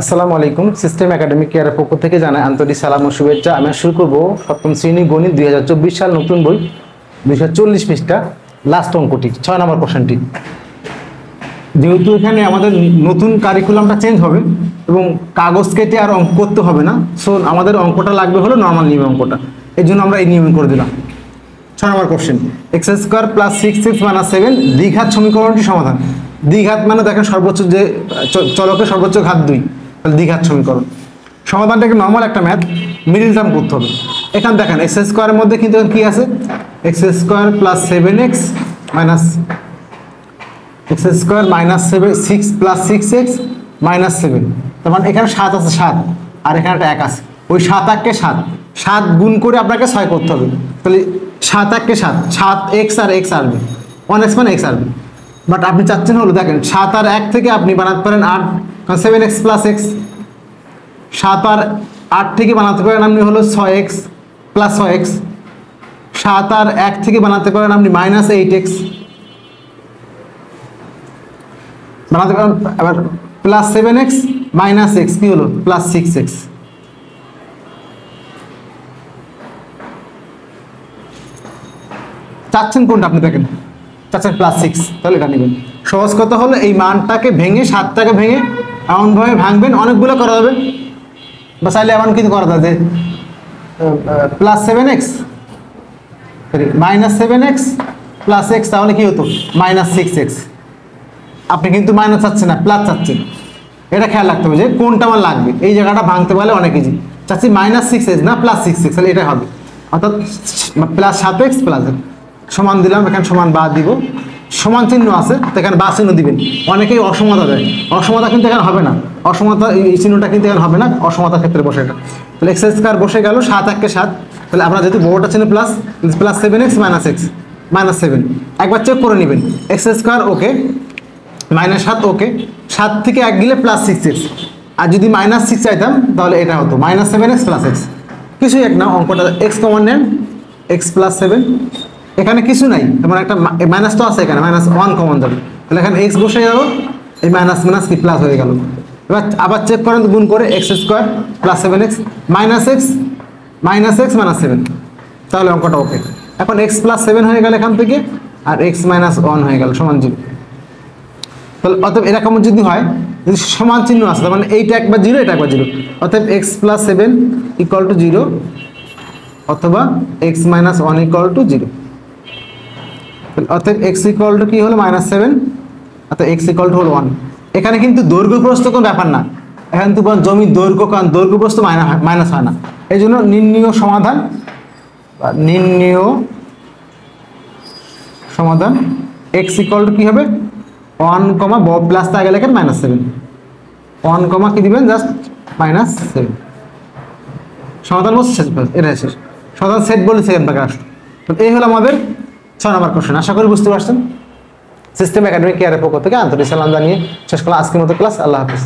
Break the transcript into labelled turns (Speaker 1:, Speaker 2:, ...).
Speaker 1: আসসালামু আলাইকুম। System academic কেয়ারের পক্ষ থেকে জানাই আন্তরিক সালাম ও শুভেচ্ছা। আমি শুরু করব সপ্তম শ্রেণী গণিত 2024 সাল নতুন বই 240 পৃষ্ঠা লাস্ট অঙ্কটি 6 নম্বর কোশ্চেনটি। যেহেতু এখানে আমাদের নতুন কারিকুলামটা চেঞ্জ হবে এবং কাগজ কেটে আর অঙ্ক করতে হবে না, সো আমাদের অঙ্কটা লাগবে হলো নর্মাল নিয়ম অঙ্কটা। এই জন্য আমরা এই নিয়ম করে দিলাম। 6 নম্বর question, x square plus 6x minus 7 দ্বিঘাত সমীকরণটি সমাধান। দ্বিঘাত মানে দেখেন সর্বোচ্চ যে চলকের সর্বোচ্চ ঘাত 2, তাহলে দ্বিঘাত সমীকরণ। সমাধানটাকে নর্মাল একটা ম্যাথ, মিডিল টার্ম করতে হবে। এখানে দেখেন এক্স স্কোয়ারের মধ্যে কিন্তু কি আছে, x square plus 7x minus x square minus 6 plus 6x minus 7, তার মানে এখানে 7 আছে, 7 আর এখানে একটা 1 আছে। ওই 7 1 কে 7 গুণ করে আপনাকে 6 করতে হবে। তাহলে 7 1 কে 7x আর x আসবে, 1x মানে x আসবে। বাট আপনি চাচ্ছেন হলো দেখেন 7 আর 1 থেকে আপনি বানাতে পারেন 8, কারণ 7x প্লাস x। 7 আর 8 থেকে বানাতে পারেন আপনি হলো 6x প্লাস 6x। 7 আর 1 থেকে বানাতে পারেন আপনি মাইনাস 8x বানাতে পারেন। আবার প্লাস 7x মাইনাস x কি হলো প্লাস 6x। চাচ্ছেন কোনটা আপনি দেখেন, চাচ্ছেন প্লাস 6, তাহলে এটা নেবেন। সহজ কথা হলো এই মানটাকে ভেঙে 7টাকে ভেঙে এমনভাবে ভাঙবেন, অনেকগুলো করা যাবে। বা চাইলে এমন কিছু করা যায় যে plus 7x minus 7x plus x, তাহলে কি হতো মাইনাস 6x। আপনি কিন্তু মাইনাস চাচ্ছেন না, প্লাস চাচ্ছেন। এটা খেয়াল রাখতে হবে যে কোনটা আমার লাগবে। এই জায়গাটা ভাঙতে পারলে অনেক ইজি। চাচ্ছি মাইনাস 6x না প্লাস 6x, তাহলে এটাই হবে। অর্থাৎ প্লাস 7x প্লাস সমান দিলাম, এখানে সমান বাদ দিব, সমান চিহ্ন আছে তো এখানে বা চিহ্ন দিবেন। অনেকেই অসমতা দেয়, অসমতা কিন্তু এখানে হবে না। অসমতা এই চিহ্নটা কিন্তু এখানে হবে না, অসমতার ক্ষেত্রে বসে এটা। তাহলে এক্স স্কোয়ার বসে গেল 7 1 কে 7, তাহলে আমরা যেহেতু বড়টা চিহ্ন plus plus 7x minus x minus 7। একবার চেক করে নেবেন, এক্স স্কোয়ার ওকে, মাইনাস 7 ওকে, 7 থেকে 1 গেলে প্লাস 6x। আর যদি মাইনাস 6 চাইতাম তাহলে এটা হতো মাইনাস 7x প্লাস x। কিছুই এক না, অঙ্কটা x কমন নেন, x প্লাস 7। এখানে কিছু নাই, মানে একটা মাইনাস তো আছে, এখানে মাইনাস 1 কমন যাবে, তাহলে এখানে x বসে গেল, এই মাইনাস মাইনাস কি প্লাস হয়ে গেল। এবার আবার চেক করেন গুণ করে, x square plus 7x minus x minus 7, তাহলে অঙ্কটা ওকে। এখন x প্লাস 7 হয়ে গেল এখান থেকে, আর x মাইনাস 1 হয়ে গেল সমান 0। তাহলে অতএব এরকম যদি হয়, যদি সমান চিহ্ন আছে, তার মানে এইটা একবার 0 এটা একবার 0, অতএব x প্লাস 7 ইকুয়াল টু 0 অথবা x মাইনাস 1 ইকুয়াল টু 0। অতএব x ইকুয়াল টু কি হলো মাইনাস 7, অর্থাৎ x ইকুয়াল টু হলো 1। এখানে কিন্তু দৈর্ঘ্য প্রস্থ কোনো ব্যাপার না, এখানে তো জমির দৈর্ঘ্য, কারণ দৈর্ঘ্য প্রস্থ মাইনাস হয় না। এই জন্য নির্ণীয় সমাধান x ইকুয়াল টু কি হবে 1 কমা প্লাস তা আগে লেখেন মাইনাস 7, 1 কমা কি দিবেন জাস্ট মাইনাস 7। সমাধান বলছে শেষ, এটা শেষ। সমাধান সেট বলে সেকেন্ড ভাগে আসলো। তো এই হলো আমাদের 6 নম্বর কোশ্চেন। আশা করি বুঝতে পারছেন। সিস্টেম একাডেমিক কেয়ারের পক্ষ থেকে আন্তরিক সালাম জানিয়ে শেষ করলাম আজকের মতো ক্লাস। আল্লাহ হাফিজ।